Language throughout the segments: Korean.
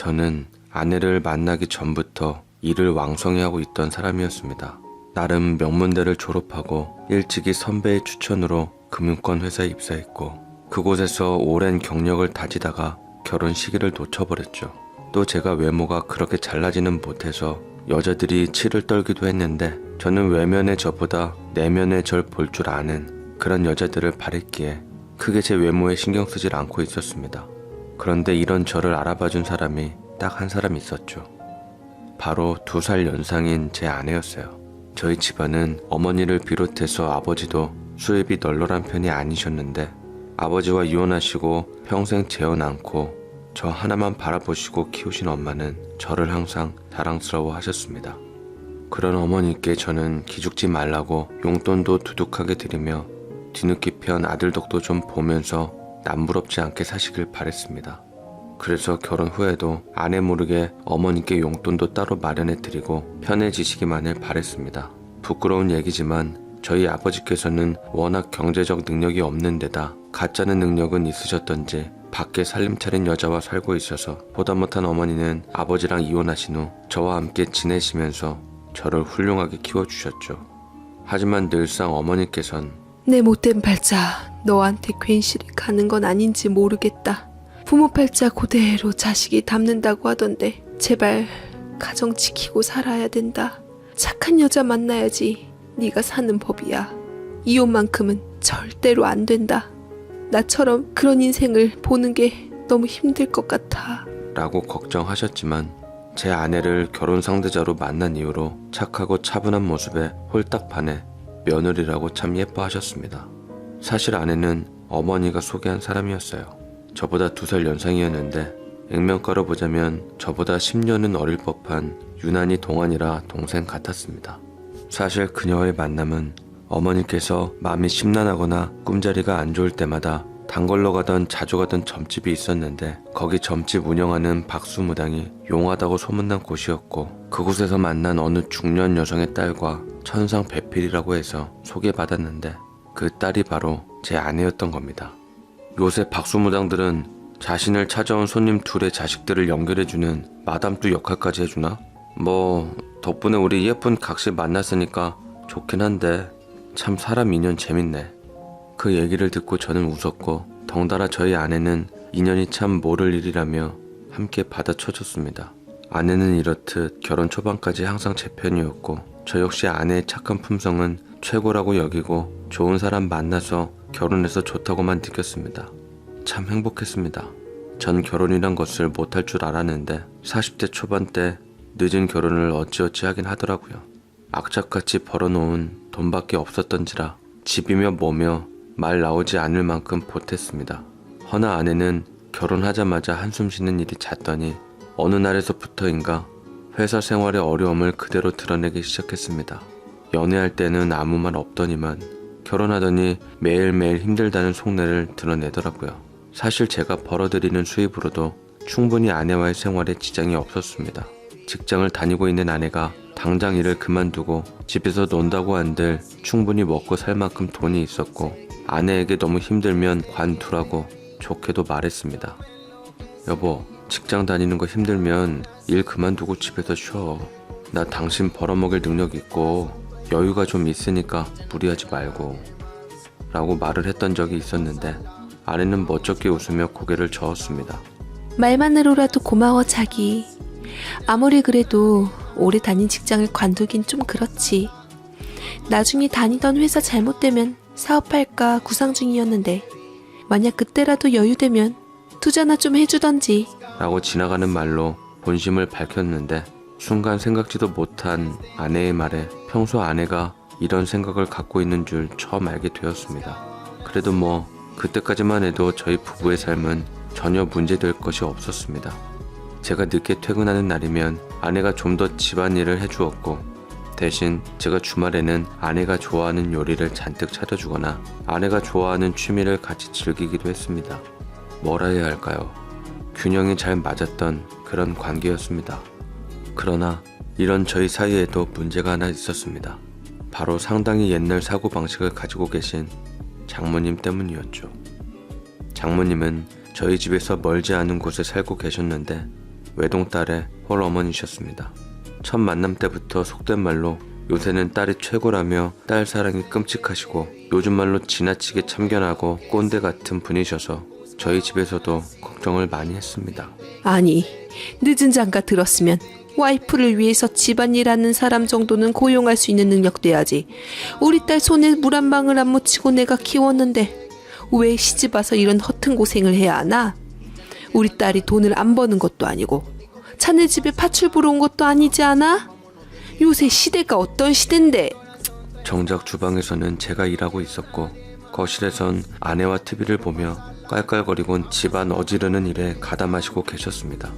저는 아내를 만나기 전부터 일을 왕성히 하고 있던 사람이었습니다. 나름 명문대를 졸업하고 일찍이 선배의 추천으로 금융권 회사에 입사했고 그곳에서 오랜 경력을 다지다가 결혼 시기를 놓쳐버렸죠. 또 제가 외모가 그렇게 잘나지는 못해서 여자들이 치를 떨기도 했는데 저는 외면의 저보다 내면의 절 볼 줄 아는 그런 여자들을 바랬기에 크게 제 외모에 신경 쓰질 않고 있었습니다. 그런데 이런 저를 알아봐준 사람이 딱 한 사람 있었죠. 바로 2살 연상인 제 아내였어요. 저희 집안은 어머니를 비롯해서 아버지도 수입이 널널한 편이 아니셨는데 아버지와 이혼하시고 평생 재혼 않고 저 하나만 바라보시고 키우신 엄마는 저를 항상 자랑스러워 하셨습니다. 그런 어머니께 저는 기죽지 말라고 용돈도 두둑하게 드리며 뒤늦게 편 아들 덕도 좀 보면서 남부럽지 않게 사시길 바랬습니다. 그래서 결혼 후에도 아내 모르게 어머니께 용돈도 따로 마련해 드리고 편해지시기만을 바랬습니다. 부끄러운 얘기지만 저희 아버지께서는 워낙 경제적 능력이 없는 데다 가짜는 능력은 있으셨던지 밖에 살림 차린 여자와 살고 있어서 보다 못한 어머니는 아버지랑 이혼하신 후 저와 함께 지내시면서 저를 훌륭하게 키워주셨죠. 하지만 늘상 어머니께선 내 못된 팔자 너한테 괜시리 가는 건 아닌지 모르겠다. 부모 팔자 그대로 자식이 닮는다고 하던데 제발 가정 지키고 살아야 된다. 착한 여자 만나야지 네가 사는 법이야. 이혼만큼은 절대로 안 된다. 나처럼 그런 인생을 보는 게 너무 힘들 것 같아 라고 걱정하셨지만 제 아내를 결혼 상대자로 만난 이후로 착하고 차분한 모습에 홀딱 반해 며느리라고 참 예뻐하셨습니다. 사실 아내는 어머니가 소개한 사람이었어요. 저보다 2살 연상이었는데 액면가로 보자면 저보다 10년은 어릴 법한 유난히 동안이라 동생 같았습니다. 사실 그녀와의 만남은 어머니께서 마음이 심란하거나 꿈자리가 안 좋을 때마다 단걸러 가던 자주 가던 점집이 있었는데 거기 점집 운영하는 박수무당이 용하다고 소문난 곳이었고 그곳에서 만난 어느 중년 여성의 딸과 천상배필이라고 해서 소개받았는데 그 딸이 바로 제 아내였던 겁니다. 요새 박수무당들은 자신을 찾아온 손님 둘의 자식들을 연결해주는 마담뚜 역할까지 해주나? 뭐 덕분에 우리 예쁜 각시 만났으니까 좋긴 한데 참 사람 인연 재밌네. 그 얘기를 듣고 저는 웃었고 덩달아 저희 아내는 인연이 참 모를 일이라며 함께 받아쳐줬습니다. 아내는 이렇듯 결혼 초반까지 항상 제 편이었고 저 역시 아내의 착한 품성은 최고라고 여기고 좋은 사람 만나서 결혼해서 좋다고만 느꼈습니다. 참 행복했습니다. 전 결혼이란 것을 못할 줄 알았는데 40대 초반 때 늦은 결혼을 어찌어찌 하긴 하더라고요. 악착같이 벌어놓은 돈밖에 없었던지라 집이며 뭐며 말 나오지 않을 만큼 보탰습니다. 허나 아내는 결혼하자마자 한숨 쉬는 일이 잦더니 어느 날에서부터인가 회사 생활의 어려움을 그대로 드러내기 시작했습니다. 연애할 때는 아무 말 없더니만 결혼하더니 매일매일 힘들다는 속내를 드러내더라고요. 사실 제가 벌어들이는 수입으로도 충분히 아내와의 생활에 지장이 없었습니다. 직장을 다니고 있는 아내가 당장 일을 그만두고 집에서 논다고 한들 충분히 먹고 살 만큼 돈이 있었고 아내에게 너무 힘들면 관두라고 좋게도 말했습니다. 여보, 직장 다니는 거 힘들면 일 그만두고 집에서 쉬어. 나 당신 벌어먹일 능력 있고 여유가 좀 있으니까 무리하지 말고 라고 말을 했던 적이 있었는데 아내는 멋쩍게 웃으며 고개를 저었습니다. 말만으로라도 고마워 자기. 아무리 그래도 오래 다닌 직장을 관두긴 좀 그렇지. 나중에 다니던 회사 잘못되면 사업할까 구상 중이었는데 만약 그때라도 여유되면 투자나 좀 해주던지 라고 지나가는 말로 본심을 밝혔는데 순간 생각지도 못한 아내의 말에 평소 아내가 이런 생각을 갖고 있는 줄 처음 알게 되었습니다. 그래도 뭐 그때까지만 해도 저희 부부의 삶은 전혀 문제될 것이 없었습니다. 제가 늦게 퇴근하는 날이면 아내가 좀 더 집안일을 해주었고 대신 제가 주말에는 아내가 좋아하는 요리를 잔뜩 차려주거나 아내가 좋아하는 취미를 같이 즐기기도 했습니다. 뭐라 해야 할까요? 균형이 잘 맞았던 그런 관계였습니다. 그러나 이런 저희 사이에도 문제가 하나 있었습니다. 바로 상당히 옛날 사고방식을 가지고 계신 장모님 때문이었죠. 장모님은 저희 집에서 멀지 않은 곳에 살고 계셨는데 외동딸의 홀어머니셨습니다. 첫 만남 때부터 속된 말로 요새는 딸이 최고라며 딸 사랑이 끔찍하시고 요즘 말로 지나치게 참견하고 꼰대 같은 분이셔서 저희 집에서도 걱정을 많이 했습니다. 아니, 늦은 장가 들었으면 와이프를 위해서 집안일하는 사람 정도는 고용할 수 있는 능력 돼야지. 우리 딸 손에 물 한 방울 안 묻히고 내가 키웠는데 왜 시집 와서 이런 허튼 고생을 해야 하나? 우리 딸이 돈을 안 버는 것도 아니고 자네 집에 팥을 보러 온 것도 아니지 않아? 요새 시대가 어떤 시대인데. 정작 주방에서는 제가 일하고 있었고 거실에선 아내와 TV를 보며 깔깔거리곤 집안 어지르는 일에 가담하시고 계셨습니다.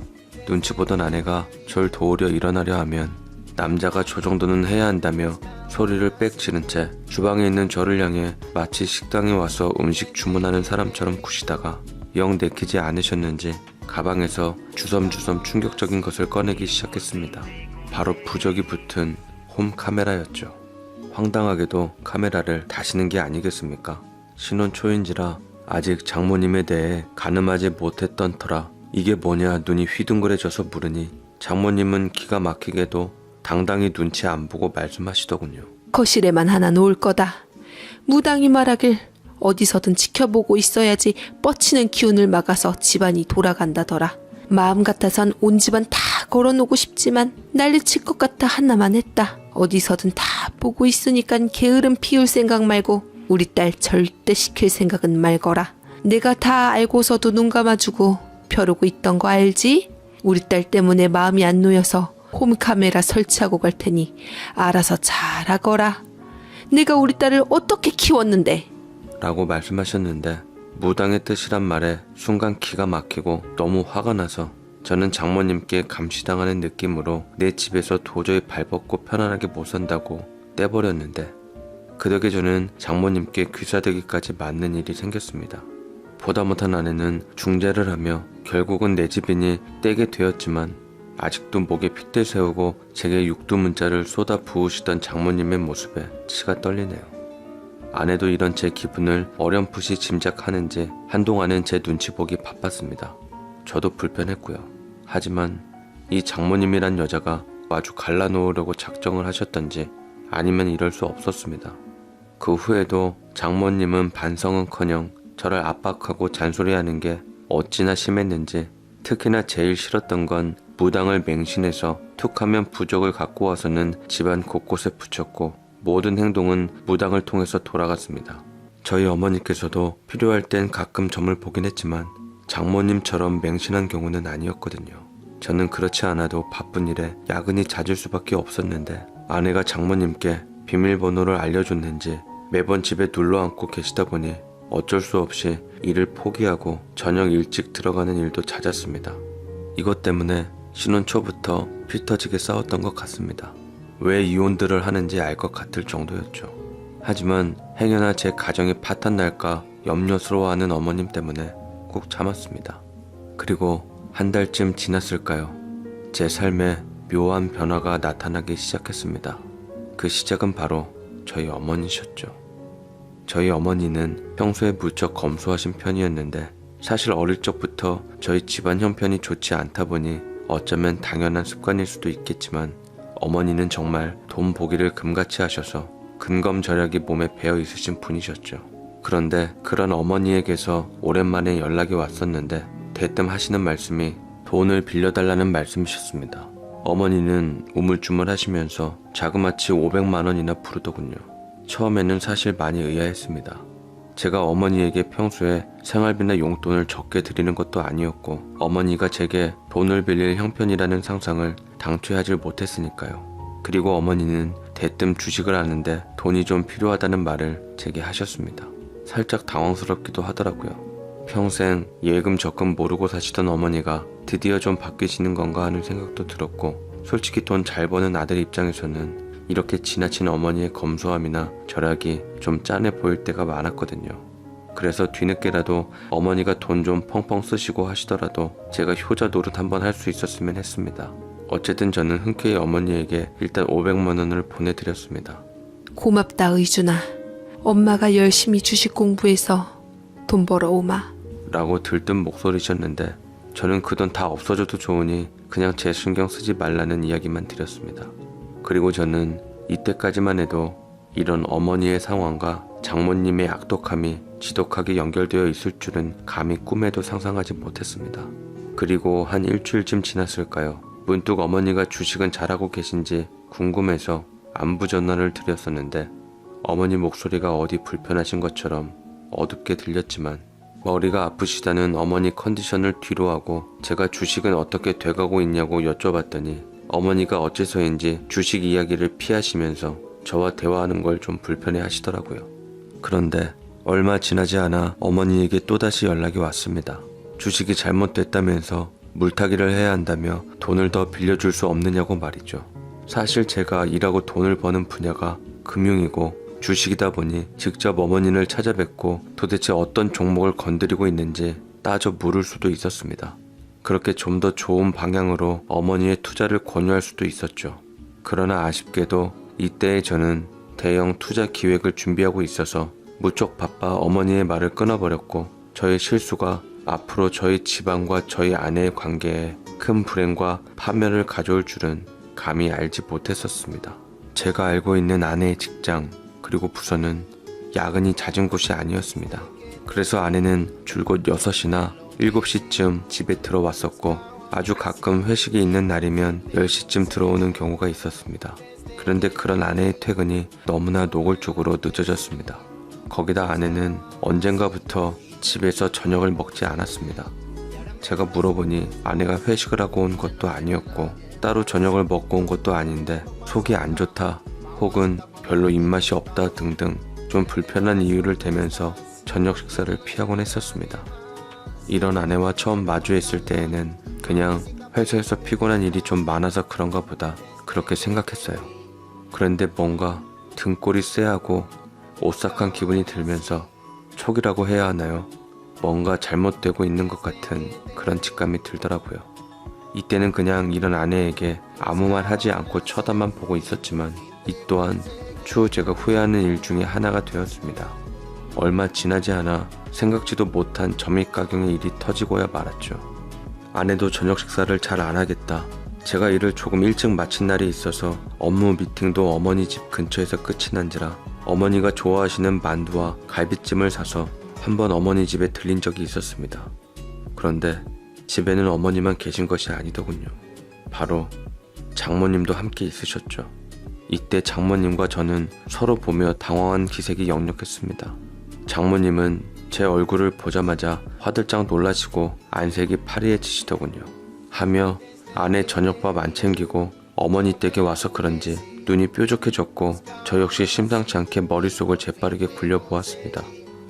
눈치 보던 아내가 절 도우려 일어나려 하면 남자가 저 정도는 해야 한다며 소리를 빽 지른 채 주방에 있는 저를 향해 마치 식당에 와서 음식 주문하는 사람처럼 구시다가 영 내키지 않으셨는지 가방에서 주섬주섬 충격적인 것을 꺼내기 시작했습니다. 바로 부적이 붙은 홈 카메라였죠. 황당하게도 카메라를 다시는 게 아니겠습니까? 신혼 초인지라 아직 장모님에 대해 가늠하지 못했던 터라 이게 뭐냐 눈이 휘둥그레져서 물으니 장모님은 기가 막히게도 당당히 눈치 안 보고 말씀하시더군요. 거실에만 하나 놓을 거다. 무당이 말하길 어디서든 지켜보고 있어야지 뻗치는 기운을 막아서 집안이 돌아간다더라. 마음 같아선 온 집안 다 걸어놓고 싶지만 난리칠 것 같아 하나만 했다. 어디서든 다 보고 있으니깐 게으름 피울 생각 말고 우리 딸 절대 시킬 생각은 말거라. 내가 다 알고서도 눈 감아주고 벼르고 있던 거 알지? 우리 딸 때문에 마음이 안 놓여서 홈카메라 설치하고 갈 테니 알아서 잘하거라. 내가 우리 딸을 어떻게 키웠는데? 라고 말씀하셨는데 무당의 뜻이란 말에 순간 기가 막히고 너무 화가 나서 저는 장모님께 감시당하는 느낌으로 내 집에서 도저히 발 뻗고 편안하게 못 산다고 떼버렸는데 그 덕에 저는 장모님께 귀사되기까지 맞는 일이 생겼습니다. 보다 못한 아내는 중재를 하며 결국은 내 집이니 떼게 되었지만 아직도 목에 핏대 세우고 제게 육두문자를 쏟아 부으시던 장모님의 모습에 치가 떨리네요. 아내도 이런 제 기분을 어렴풋이 짐작하는지 한동안은 제 눈치 보기 바빴습니다. 저도 불편했고요. 하지만 이 장모님이란 여자가 아주 갈라놓으려고 작정을 하셨던지 아니면 이럴 수 없었습니다. 그 후에도 장모님은 반성은커녕 저를 압박하고 잔소리하는 게 어찌나 심했는지 특히나 제일 싫었던 건 무당을 맹신해서 툭하면 부적을 갖고 와서는 집안 곳곳에 붙였고 모든 행동은 무당을 통해서 돌아갔습니다. 저희 어머니께서도 필요할 땐 가끔 점을 보긴 했지만 장모님처럼 맹신한 경우는 아니었거든요. 저는 그렇지 않아도 바쁜 일에 야근이 잦을 수밖에 없었는데 아내가 장모님께 비밀번호를 알려줬는지 매번 집에 눌러앉고 계시다 보니 어쩔 수 없이 일을 포기하고 저녁 일찍 들어가는 일도 잦았습니다. 이것 때문에 신혼 초부터 피 터지게 싸웠던 것 같습니다. 왜 이혼들을 하는지 알 것 같을 정도였죠. 하지만 행여나 제 가정이 파탄 날까 염려스러워하는 어머님 때문에 꾹 참았습니다. 그리고 한 달쯤 지났을까요? 제 삶에 묘한 변화가 나타나기 시작했습니다. 그 시작은 바로 저희 어머니셨죠. 저희 어머니는 평소에 무척 검소하신 편이었는데 사실 어릴 적부터 저희 집안 형편이 좋지 않다 보니 어쩌면 당연한 습관일 수도 있겠지만 어머니는 정말 돈 보기를 금같이 하셔서 근검절약이 몸에 배어 있으신 분이셨죠. 그런데 그런 어머니에게서 오랜만에 연락이 왔었는데 대뜸 하시는 말씀이 돈을 빌려달라는 말씀이셨습니다. 어머니는 우물쭈물 하시면서 자그마치 500만 원이나 부르더군요. 처음에는 사실 많이 의아했습니다. 제가 어머니에게 평소에 생활비나 용돈을 적게 드리는 것도 아니었고 어머니가 제게 돈을 빌릴 형편이라는 상상을 당초에 하질 못했으니까요. 그리고 어머니는 대뜸 주식을 하는데 돈이 좀 필요하다는 말을 제게 하셨습니다. 살짝 당황스럽기도 하더라고요. 평생 예금 적금 모르고 사시던 어머니가 드디어 좀 바뀌시는 건가 하는 생각도 들었고 솔직히 돈 잘 버는 아들 입장에서는 이렇게 지나친 어머니의 검소함이나 절약이 좀 짠해 보일 때가 많았거든요. 그래서 뒤늦게라도 어머니가 돈 좀 펑펑 쓰시고 하시더라도 제가 효자 노릇 한번 할 수 있었으면 했습니다. 어쨌든 저는 흔쾌히 어머니에게 일단 500만 원을 보내드렸습니다. 고맙다 의준아. 엄마가 열심히 주식 공부해서 돈 벌어오마. 라고 들뜬 목소리셨는데 저는 그 돈 다 없어져도 좋으니 그냥 제 신경 쓰지 말라는 이야기만 드렸습니다. 그리고 저는 이때까지만 해도 이런 어머니의 상황과 장모님의 악독함이 지독하게 연결되어 있을 줄은 감히 꿈에도 상상하지 못했습니다. 그리고 한 일주일쯤 지났을까요? 문득 어머니가 주식은 잘하고 계신지 궁금해서 안부 전화를 드렸었는데 어머니 목소리가 어디 불편하신 것처럼 어둡게 들렸지만 머리가 아프시다는 어머니 컨디션을 뒤로하고 제가 주식은 어떻게 돼가고 있냐고 여쭤봤더니 어머니가 어째서인지 주식 이야기를 피하시면서 저와 대화하는 걸 좀 불편해 하시더라고요. 그런데 얼마 지나지 않아 어머니에게 또다시 연락이 왔습니다. 주식이 잘못됐다면서 물타기를 해야 한다며 돈을 더 빌려줄 수 없느냐고 말이죠. 사실 제가 일하고 돈을 버는 분야가 금융이고 주식이다 보니 직접 어머니를 찾아뵙고 도대체 어떤 종목을 건드리고 있는지 따져 물을 수도 있었습니다. 그렇게 좀 더 좋은 방향으로 어머니의 투자를 권유할 수도 있었죠. 그러나 아쉽게도 이때의 저는 대형 투자 기획을 준비하고 있어서 무척 바빠 어머니의 말을 끊어버렸고 저의 실수가 앞으로 저희 집안과 저희 아내의 관계에 큰 불행과 파멸을 가져올 줄은 감히 알지 못했었습니다. 제가 알고 있는 아내의 직장 그리고 부서는 야근이 잦은 곳이 아니었습니다. 그래서 아내는 줄곧 6시나 7시쯤 집에 들어왔었고 아주 가끔 회식이 있는 날이면 10시쯤 들어오는 경우가 있었습니다. 그런데 그런 아내의 퇴근이 너무나 노골적으로 늦어졌습니다. 거기다 아내는 언젠가부터 집에서 저녁을 먹지 않았습니다. 제가 물어보니 아내가 회식을 하고 온 것도 아니었고 따로 저녁을 먹고 온 것도 아닌데 속이 안 좋다 혹은 별로 입맛이 없다 등등 좀 불편한 이유를 대면서 저녁 식사를 피하곤 했었습니다. 이런 아내와 처음 마주했을 때에는 그냥 회사에서 피곤한 일이 좀 많아서 그런가 보다 그렇게 생각했어요. 그런데 뭔가 등골이 쎄하고 오싹한 기분이 들면서 촉이라고 해야 하나요? 뭔가 잘못되고 있는 것 같은 그런 직감이 들더라고요. 이때는 그냥 이런 아내에게 아무 말 하지 않고 쳐다만 보고 있었지만 이 또한 추후 제가 후회하는 일 중에 하나가 되었습니다. 얼마 지나지 않아 생각지도 못한 점입가경의 일이 터지고야 말았죠. 아내도 저녁 식사를 잘 안 하겠다. 제가 일을 조금 일찍 마친 날이 있어서 업무 미팅도 어머니 집 근처에서 끝이 난지라 어머니가 좋아하시는 만두와 갈비찜을 사서 한번 어머니 집에 들린 적이 있었습니다. 그런데 집에는 어머니만 계신 것이 아니더군요. 바로 장모님도 함께 있으셨죠. 이때 장모님과 저는 서로 보며 당황한 기색이 역력했습니다. 장모님은 제 얼굴을 보자마자 화들짝 놀라시고 안색이 파리해지시더군요. 하며 아내 저녁밥 안 챙기고 어머니 댁에 와서 그런지 눈이 뾰족해졌고 저 역시 심상치 않게 머릿속을 재빠르게 굴려보았습니다.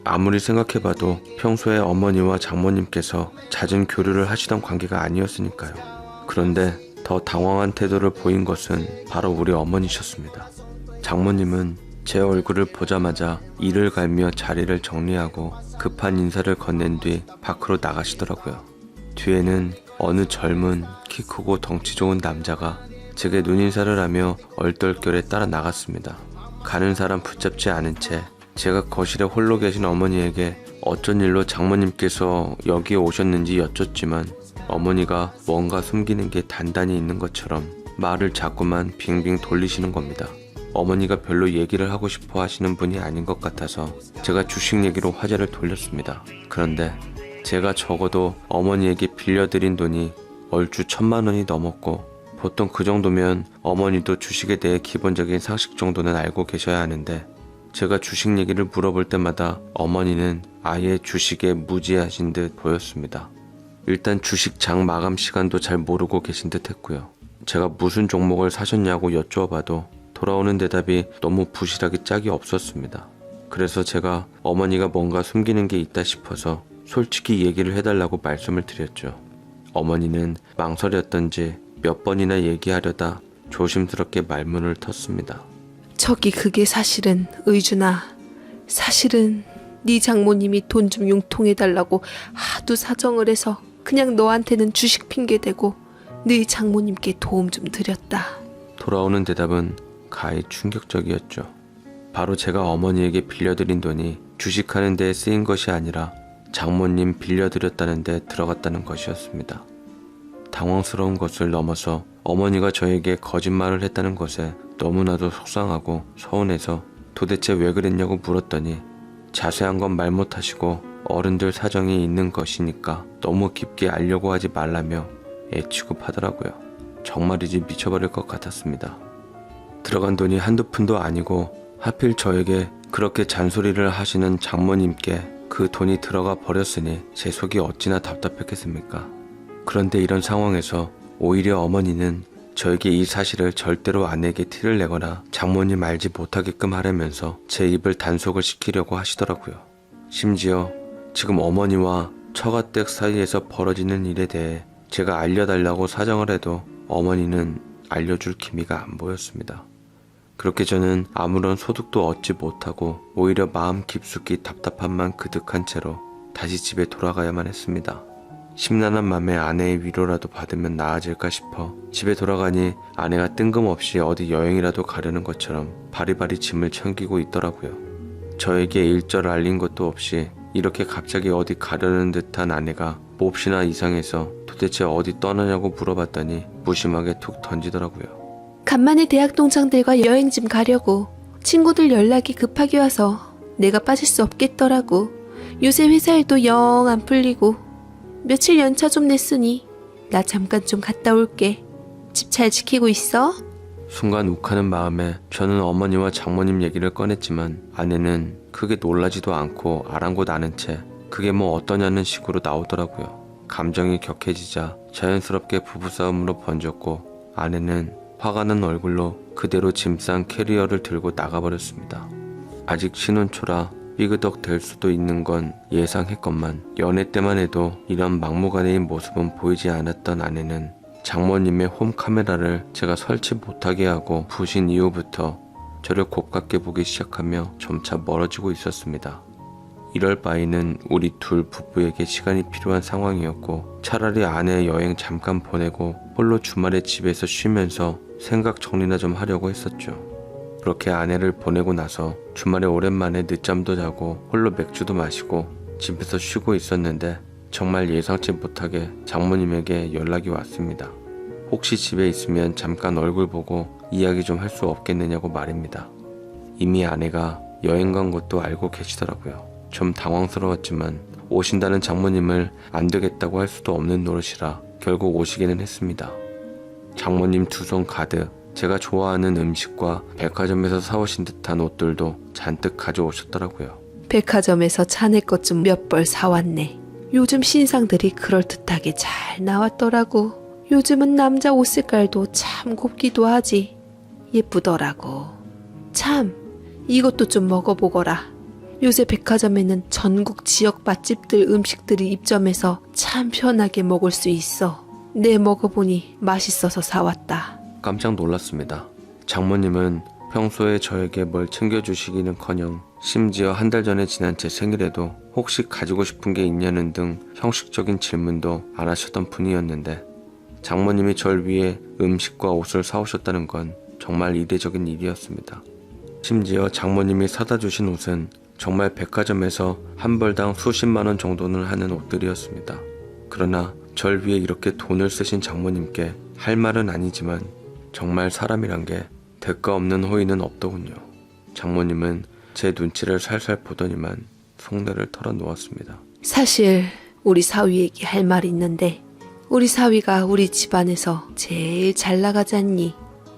아무리 생각해봐도 평소에 어머니와 장모님께서 잦은 교류를 하시던 관계가 아니었으니까요. 그런데 더 당황한 태도를 보인 것은 바로 우리 어머니셨습니다. 장모님은 제 얼굴을 보자마자 이를 갈며 자리를 정리하고 급한 인사를 건넨 뒤 밖으로 나가시더라고요. 뒤에는 어느 젊은 키 크고 덩치 좋은 남자가 제게 눈인사를 하며 얼떨결에 따라 나갔습니다. 가는 사람 붙잡지 않은 채 제가 거실에 홀로 계신 어머니에게 어쩐 일로 장모님께서 여기에 오셨는지 여쭙지만 어머니가 뭔가 숨기는 게 단단히 있는 것처럼 말을 자꾸만 빙빙 돌리시는 겁니다. 어머니가 별로 얘기를 하고 싶어 하시는 분이 아닌 것 같아서 제가 주식 얘기로 화제를 돌렸습니다. 그런데 제가 적어도 어머니에게 빌려드린 돈이 얼추 1,000만 원이 넘었고 보통 그 정도면 어머니도 주식에 대해 기본적인 상식 정도는 알고 계셔야 하는데 제가 주식 얘기를 물어볼 때마다 어머니는 아예 주식에 무지하신 듯 보였습니다. 일단 주식 장 마감 시간도 잘 모르고 계신 듯 했고요. 제가 무슨 종목을 사셨냐고 여쭈어봐도 돌아오는 대답이 너무 부실하게 짝이 없었습니다. 그래서 제가 어머니가 뭔가 숨기는 게 있다 싶어서 솔직히 얘기를 해달라고 말씀을 드렸죠. 어머니는 망설였던지 몇 번이나 얘기하려다 조심스럽게 말문을 텄습니다. 저기 그게 사실은 의준아, 사실은 네 장모님이 돈 좀 융통해달라고 하도 사정을 해서 그냥 너한테는 주식 핑계대고 네 장모님께 도움 좀 드렸다. 돌아오는 대답은 가히 충격적이었죠. 바로 제가 어머니에게 빌려드린 돈이 주식하는 데에 쓰인 것이 아니라 장모님 빌려드렸다는 데 들어갔다는 것이었습니다. 당황스러운 것을 넘어서 어머니가 저에게 거짓말을 했다는 것에 너무나도 속상하고 서운해서 도대체 왜 그랬냐고 물었더니 자세한 건 말 못하시고 어른들 사정이 있는 것이니까 너무 깊게 알려고 하지 말라며 애취급하더라고요. 정말이지 미쳐버릴 것 같았습니다. 들어간 돈이 한두 푼도 아니고 하필 저에게 그렇게 잔소리를 하시는 장모님께 그 돈이 들어가 버렸으니 제 속이 어찌나 답답했겠습니까? 그런데 이런 상황에서 오히려 어머니는 저에게 이 사실을 절대로 아내에게 티를 내거나 장모님 알지 못하게끔 하려면서 제 입을 단속을 시키려고 하시더라고요. 심지어 지금 어머니와 처가댁 사이에서 벌어지는 일에 대해 제가 알려달라고 사정을 해도 어머니는 알려줄 기미가 안 보였습니다. 그렇게 저는 아무런 소득도 얻지 못하고 오히려 마음 깊숙이 답답함만 그득한 채로 다시 집에 돌아가야만 했습니다. 심란한 맘에 아내의 위로라도 받으면 나아질까 싶어 집에 돌아가니 아내가 뜬금없이 어디 여행이라도 가려는 것처럼 바리바리 짐을 챙기고 있더라고요. 저에게 일절 알린 것도 없이 이렇게 갑자기 어디 가려는 듯한 아내가 몹시나 이상해서 도대체 어디 떠나냐고 물어봤더니 무심하게 툭 던지더라고요. 간만에 대학 동창들과 여행좀 가려고. 친구들 연락이 급하게 와서 내가 빠질 수 없겠더라고. 요새 회사 일도 영 안 풀리고 며칠 연차 좀 냈으니 나 잠깐 좀 갔다 올게. 집 잘 지키고 있어? 순간 욱하는 마음에 저는 어머니와 장모님 얘기를 꺼냈지만 아내는 크게 놀라지도 않고 아랑곳 아는 채 그게 뭐 어떠냐는 식으로 나오더라고요. 감정이 격해지자 자연스럽게 부부싸움으로 번졌고 아내는 화가 난 얼굴로 그대로 짐 싼 캐리어를 들고 나가버렸습니다. 아직 신혼초라 삐그덕 될 수도 있는 건 예상했건만 연애 때만 해도 이런 막무가내인 모습은 보이지 않았던 아내는 장모님의 홈카메라를 제가 설치 못하게 하고 부신 이후부터 저를 곱게 보기 시작하며 점차 멀어지고 있었습니다. 이럴 바에는 우리 둘 부부에게 시간이 필요한 상황이었고 차라리 아내 여행 잠깐 보내고 홀로 주말에 집에서 쉬면서 생각 정리나 좀 하려고 했었죠. 그렇게 아내를 보내고 나서 주말에 오랜만에 늦잠도 자고 홀로 맥주도 마시고 집에서 쉬고 있었는데 정말 예상치 못하게 장모님에게 연락이 왔습니다. 혹시 집에 있으면 잠깐 얼굴 보고 이야기 좀 할 수 없겠느냐고 말입니다. 이미 아내가 여행 간 것도 알고 계시더라고요. 좀 당황스러웠지만 오신다는 장모님을 안 되겠다고 할 수도 없는 노릇이라 결국 오시기는 했습니다. 장모님 두 손 가득 제가 좋아하는 음식과 백화점에서 사오신 듯한 옷들도 잔뜩 가져오셨더라고요. 백화점에서 자네 것 좀 몇 벌 사왔네. 요즘 신상들이 그럴듯하게 잘 나왔더라고. 요즘은 남자 옷 색깔도 참 곱기도 하지. 예쁘더라고. 참, 이것도 좀 먹어보거라. 요새 백화점에는 전국 지역 맛집들 음식들이 입점해서 참 편하게 먹을 수 있어. 내 먹어보니 맛있어서 사왔다. 깜짝 놀랐습니다. 장모님은 평소에 저에게 뭘 챙겨주시기는커녕 심지어 한 달 전에 지난 제 생일에도 혹시 가지고 싶은 게 있냐는 등 형식적인 질문도 안 하셨던 분이었는데 장모님이 절 위해 음식과 옷을 사오셨다는 건 정말 이례적인 일이었습니다. 심지어 장모님이 사다 주신 옷은 정말 백화점에서 한 벌당 수십만 원 정도는 하는 옷들이었습니다. 그러나 절 위해 이렇게 돈을 쓰신 장모님께 할 말은 아니지만 정말 사람이란 게 대가 없는 호의는 없더군요. 장모님은 제 눈치를 살살 보더니만 속내를 털어놓았습니다. 사실 우리 사위에게 할 말이 있는데 우리 사위가 우리 집안에서 제일 잘 나가지 않니?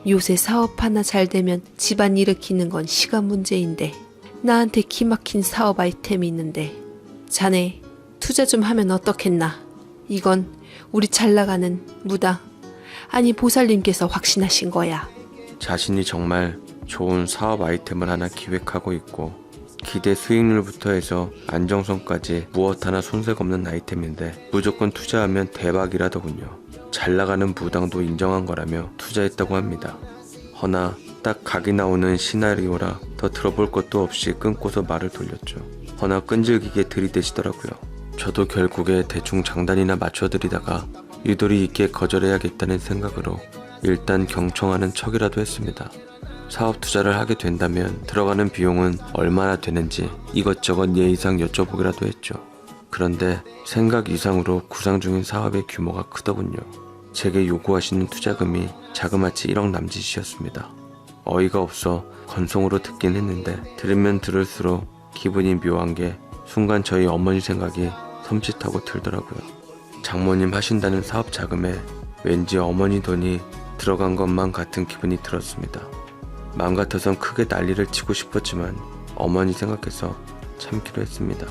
요새 사업 하나 잘 되면 집안 일으키는 건 시간 문제인데 나한테 기막힌 사업 아이템이 있는데 자네 투자 좀 하면 어떻겠나? 이건 우리 잘 나가는 무당 아니 보살님께서 확신하신 거야. 자신이 정말 좋은 사업 아이템을 하나 기획하고 있고 기대 수익률부터 해서 안정성까지 무엇 하나 손색 없는 아이템인데 무조건 투자하면 대박이라더군요. 잘 나가는 무당도 인정한 거라며 투자했다고 합니다. 허나 딱 각이 나오는 시나리오라 더 들어볼 것도 없이 끊고서 말을 돌렸죠. 허나 끈질기게 들이대시더라고요. 저도 결국에 대충 장단이나 맞춰드리다가 유도리 있게 거절해야겠다는 생각으로 일단 경청하는 척이라도 했습니다. 사업 투자를 하게 된다면 들어가는 비용은 얼마나 되는지 이것저것 예의상 여쭤보기라도 했죠. 그런데 생각 이상으로 구상 중인 사업의 규모가 크더군요. 제게 요구하시는 투자금이 자그마치 1억 남짓이었습니다. 어이가 없어 건성으로 듣긴 했는데 들으면 들을수록 기분이 묘한 게 순간 저희 어머니 생각이 섬찟하고 들더라고요. 장모님 하신다는 사업 자금에 왠지 어머니 돈이 들어간 것만 같은 기분이 들었습니다. 마음 같아선 크게 난리를 치고 싶었지만 어머니 생각해서 참기로 했습니다.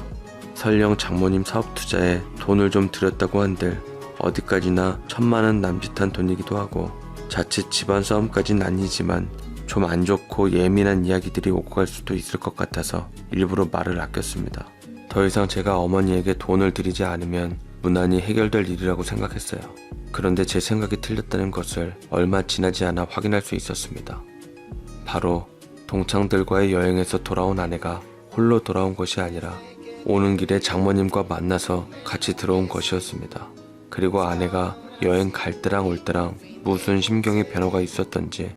설령 장모님 사업 투자에 돈을 좀 들였다고 한들 어디까지나 1,000만원 남짓한 돈이기도 하고 자칫 집안 싸움까진 아니지만 좀 안 좋고 예민한 이야기들이 오고 갈 수도 있을 것 같아서 일부러 말을 아꼈습니다. 더 이상 제가 어머니에게 돈을 드리지 않으면 무난히 해결될 일이라고 생각했어요. 그런데 제 생각이 틀렸다는 것을 얼마 지나지 않아 확인할 수 있었습니다. 바로 동창들과의 여행에서 돌아온 아내가 홀로 돌아온 것이 아니라 오는 길에 장모님과 만나서 같이 들어온 것이었습니다. 그리고 아내가 여행 갈 때랑 올 때랑 무슨 심경의 변화가 있었던지